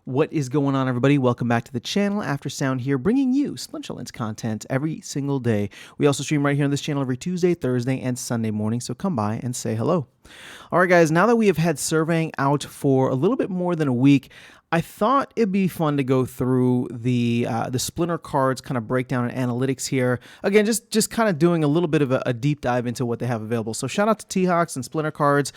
What is going on, everybody? Welcome back to the channel. After Sound here, bringing you Splinter Lens content every single day. We also stream right here on this channel every Tuesday, Thursday, and Sunday morning, so come by and say hello. All right, guys, now that we have had surveying out for a little bit more than a week, I thought it'd be fun to go through the Splinter cards, kind of breakdown and analytics here. Again, just kind of doing a little bit of a deep dive into what they have available. So shout out to T-Hawks and Splinter cards.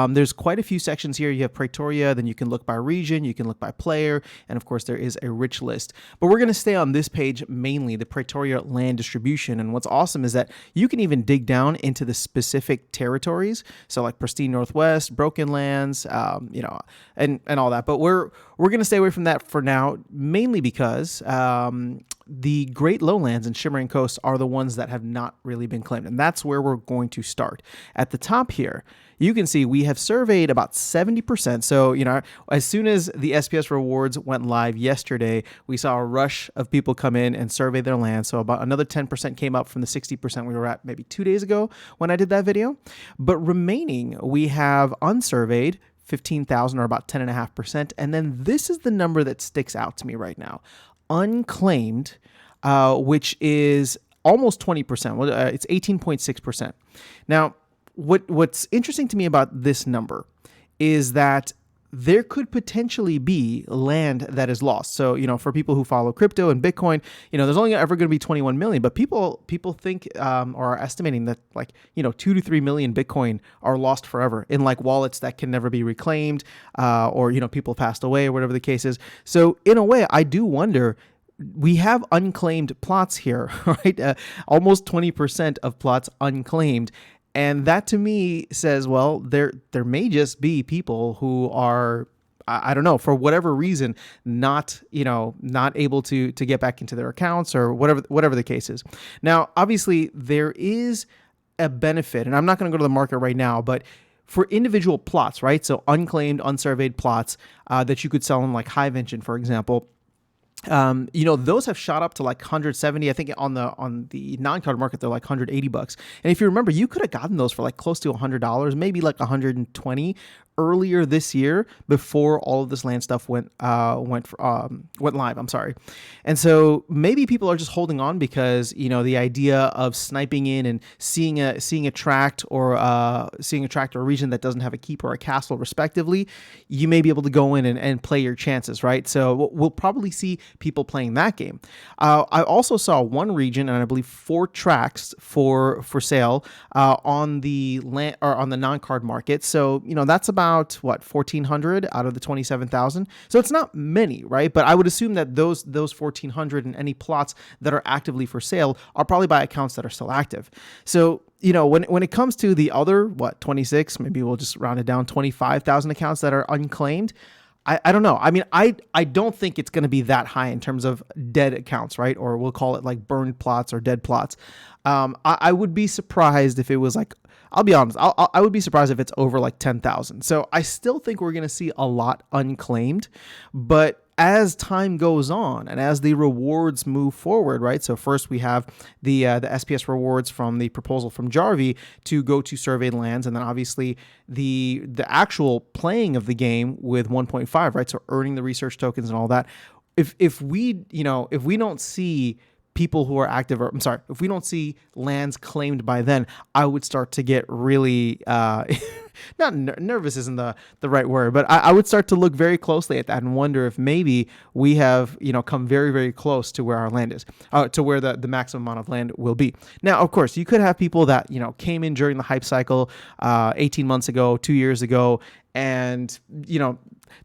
There's quite a few sections here. You have Praetoria, then you can look by region, you can look by player, and of course there is a rich list. But we're going to stay on this page mainly, the Praetoria land distribution. And what's awesome is that you can even dig down into the specific territories. So like Pristine Northwest, Broken Lands, and all that. But we're going to stay away from that for now, mainly because the Great Lowlands and Shimmering Coast are the ones that have not really been claimed. And that's where we're going to start. At the top here, you can see we have surveyed about 70%. So, as soon as the SPS rewards went live yesterday, we saw a rush of people come in and survey their land. So about another 10% came up from the 60% we were at maybe 2 days ago when I did that video. But remaining, we have unsurveyed 15,000, or about 10.5%. And then this is the number that sticks out to me right now. Unclaimed, which is almost 20%. Well, it's 18.6%. Now, what's interesting to me about this number is that there could potentially be land that is lost. So, for people who follow crypto and Bitcoin, there's only ever going to be 21 million, but people think or are estimating that 2 to 3 million Bitcoin are lost forever in wallets that can never be reclaimed, or people passed away or whatever the case is. So in a way, I do wonder, we have unclaimed plots here, right? Almost 20% of plots unclaimed. And that to me says, well, there may just be people who are, I don't know, for whatever reason, not able to get back into their accounts or whatever the case is. Now, obviously, there is a benefit, and I'm not going to go to the market right now, but for individual plots, right? So unclaimed, unsurveyed plots that you could sell in Hive Engine, for example. Those have shot up to 170. I think on the non-card market, they're $180. And if you remember, you could have gotten those for close to $100, maybe $120 earlier this year before all of this land stuff went live. I'm sorry. And so maybe people are just holding on because, the idea of sniping in and seeing a tract or a region that doesn't have a keep or a castle respectively, you may be able to go in and play your chances, right? So we'll probably see people playing that game. I also saw one region, and I believe 4 tracts for sale on the land or on the non-card market. So, that's about 1,400 out of the 27,000. So it's not many, right? But I would assume that those 1,400 and any plots that are actively for sale are probably by accounts that are still active. So, when it comes to the other, 26, maybe we'll just round it down, 25,000 accounts that are unclaimed, I don't know. I mean, I don't think it's going to be that high in terms of dead accounts, right? Or we'll call it burned plots or dead plots. I would be surprised if it was I'll be honest, I would be surprised if it's over 10,000. So I still think we're going to see a lot unclaimed, but as time goes on and as the rewards move forward, right? So first we have the SPS rewards from the proposal from Jarvie to go to surveyed lands, and then obviously the actual playing of the game with 1.5, right? So earning the research tokens and all that. If we don't see people who are active, or if we don't see lands claimed by then, I would start to get really not nervous isn't the right word, but I would start to look very closely at that and wonder if maybe we have come very, very close to where our land is, to where the maximum amount of land will be. Now, of course, you could have people that came in during the hype cycle 18 months ago, 2 years ago, and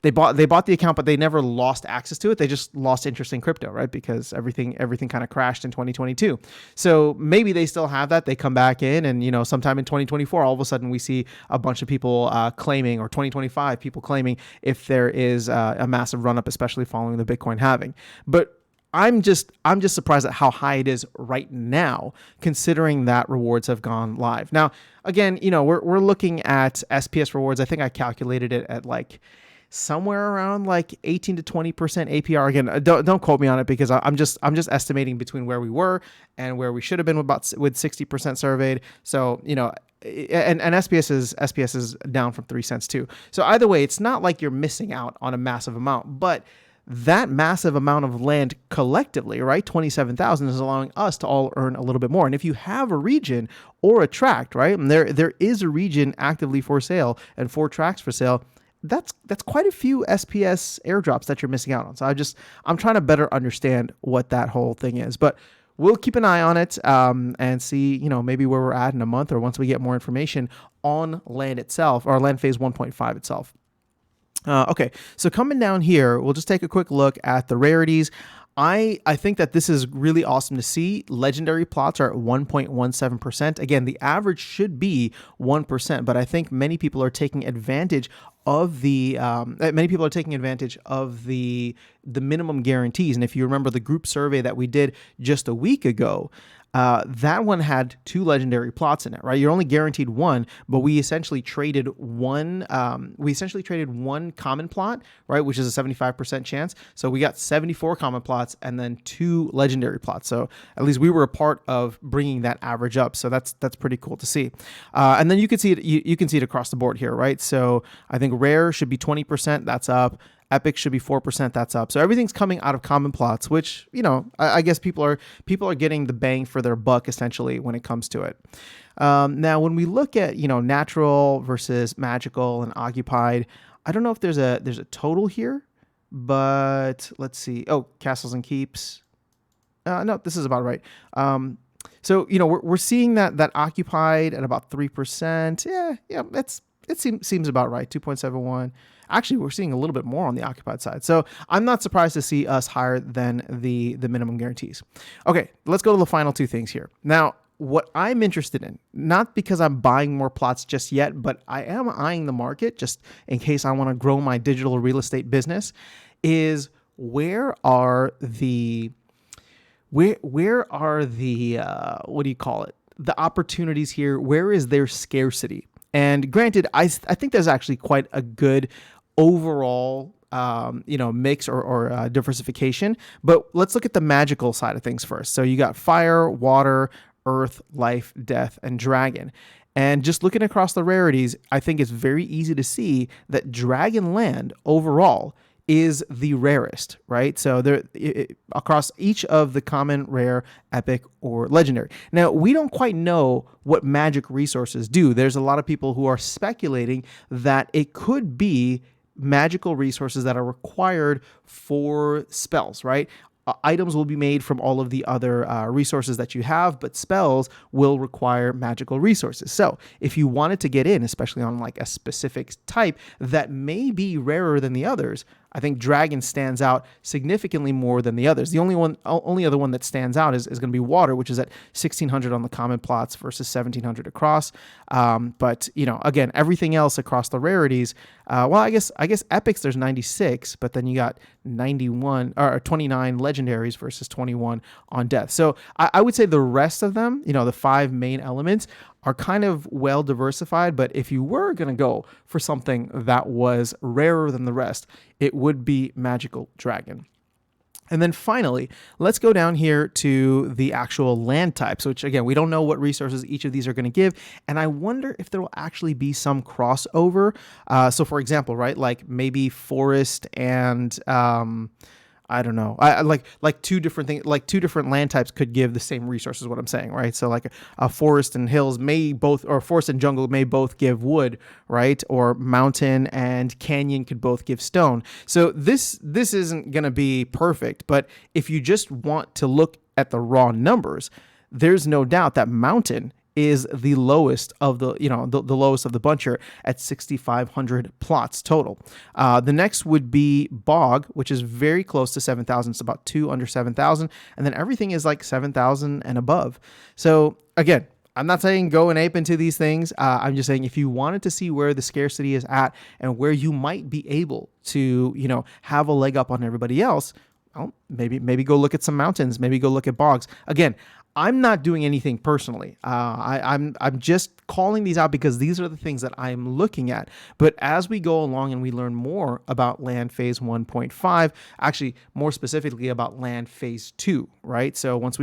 they bought the account, but they never lost access to it. They just lost interest in crypto, right? Because everything kind of crashed in 2022. So maybe they still have that. They come back in, and sometime in 2024, all of a sudden we see a bunch of people claiming, or 2025 people claiming, if there is a massive run up, especially following the Bitcoin halving. But I'm just surprised at how high it is right now, considering that rewards have gone live. Now, again, we're looking at SPS rewards. I think I calculated it at somewhere around 18 to 20% APR. Again, don't quote me on it, because I'm just estimating between where we were and where we should have been with 60% surveyed. So, and SPS is down from 3 cents too. So either way, it's not like you're missing out on a massive amount, but that massive amount of land collectively, right, 27,000 is allowing us to all earn a little bit more. And if you have a region or a tract, right, and there is a region actively for sale and 4 tracts for sale, that's quite a few SPS airdrops that you're missing out on. So I'm trying to better understand what that whole thing is, but we'll keep an eye on it and see, maybe where we're at in a month or once we get more information on land itself, or land phase 1.5 itself. Okay, so coming down here, we'll just take a quick look at the rarities. I think that this is really awesome to see. Legendary plots are at 1.17%. Again, the average should be 1%, but I think many people are taking advantage of the minimum guarantees. And if you remember the group survey that we did just a week ago, that one had 2 legendary plots in it, right? You're only guaranteed 1, but we essentially traded one common plot, right? Which is a 75% chance. So we got 74 common plots and then 2 legendary plots. So at least we were a part of bringing that average up. So that's pretty cool to see. And then you can see it, you can see it across the board here, right? So I think rare should be 20%. That's up. Epic should be 4%. That's up. So everything's coming out of common plots, which, I guess people are getting the bang for their buck essentially when it comes to it. Now, when we look at, natural versus magical and occupied, I don't know if there's a total here, but let's see. Oh, castles and keeps. No, this is about right. So, we're seeing that occupied at about 3%. Yeah, it seems about right. 2.71. Actually, we're seeing a little bit more on the occupied side. So I'm not surprised to see us higher than the minimum guarantees. Okay, let's go to the final 2 things here. Now, what I'm interested in, not because I'm buying more plots just yet, but I am eyeing the market just in case I want to grow my digital real estate business, is where are the what do you call it? The opportunities here. Where is their scarcity? And granted, I think there's actually quite a good overall mix or diversification, but let's look at the magical side of things first. So you got fire, water, earth, life, death, and dragon. And just looking across the rarities, I think it's very easy to see that dragon land overall is the rarest, right? So across each of the common, rare, epic, or legendary. Now, we don't quite know what magic resources do. There's a lot of people who are speculating that it could be magical resources that are required for spells, right? Items will be made from all of the other resources that you have, but spells will require magical resources. So if you wanted to get in, especially on like a specific type that may be rarer than the others, I think dragon stands out significantly more than the others. The only other one that stands out is going to be water, which is at 1,600 on the common plots versus 1,700 across. But again, everything else across the rarities. I guess epics there's 96, but then you got 91 or 29 legendaries versus 21 on death. So I would say the rest of them, the 5 main elements, are kind of well diversified, but if you were going to go for something that was rarer than the rest, it would be Magical Dragon. And then finally, let's go down here to the actual land types, which again, we don't know what resources each of these are going to give. And I wonder if there will actually be some crossover. So for example, right, like maybe forest and I don't know. I like 2 different things, like 2 different land types could give the same resources. What I'm saying, right? So like a forest and hills may both, or forest and jungle may both give wood, right? Or mountain and canyon could both give stone. So this isn't going to be perfect, but if you just want to look at the raw numbers, there's no doubt that mountain is the lowest of the lowest of the bunch here at 6,500 plots total. The next would be bog, which is very close to 7,000. It's about 2 under 7,000, and then everything is like 7,000 and above. So again, I'm not saying go and ape into these things. I'm just saying if you wanted to see where the scarcity is at and where you might be able to have a leg up on everybody else, well, maybe go look at some mountains. Maybe go look at bogs. Again, I'm not doing anything personally. I'm just calling these out because these are the things that I'm looking at. But as we go along and we learn more about land phase 1.5, actually more specifically about land phase 2, right? So once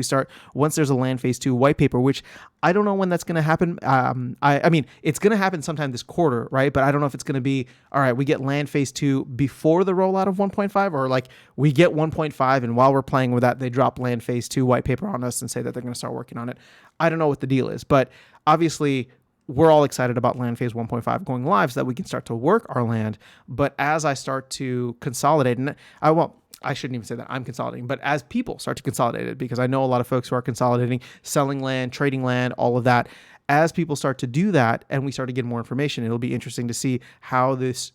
there's a land phase 2 white paper, which I don't know when that's going to happen. I mean, it's going to happen sometime this quarter, right? But I don't know if it's going to be, all right, we get land phase 2 before the rollout of 1.5, or like we get 1.5 and while we're playing with that, they drop land phase 2 white paper on us and say that they're going to start working on it. I don't know what the deal is, but obviously we're all excited about land phase 1.5 going live so that we can start to work our land. But as I start to consolidate, and I shouldn't even say that I'm consolidating, but as people start to consolidate it, because I know a lot of folks who are consolidating, selling land, trading land, all of that. As people start to do that and we start to get more information, it'll be interesting to see how this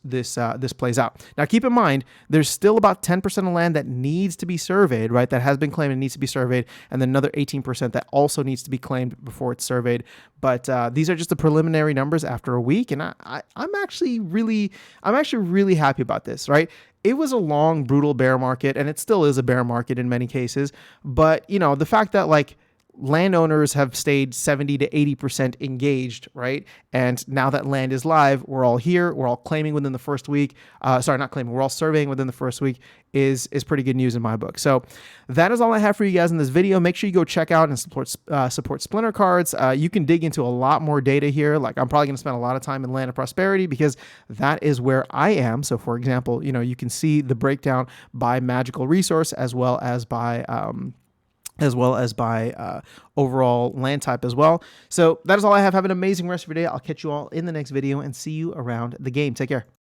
plays out. Now, keep in mind, there's still about 10% of land that needs to be surveyed, right? That has been claimed and needs to be surveyed, and then another 18% that also needs to be claimed before it's surveyed. But these are just the preliminary numbers after a week, and I'm actually really happy about this, right? It was a long, brutal bear market, and it still is a bear market in many cases. But the fact that like landowners have stayed 70 to 80% engaged, right? And now that land is live, we're all here. We're all claiming within the first week. Not claiming. We're all surveying within the first week is pretty good news in my book. So that is all I have for you guys in this video. Make sure you go check out and support Splinter Cards. You can dig into a lot more data here. Like I'm probably going to spend a lot of time in Land of Prosperity because that is where I am. So for example, you can see the breakdown by magical resource as well as by overall land type as well. So that is all I have. Have an amazing rest of your day. I'll catch you all in the next video and see you around the game. Take care.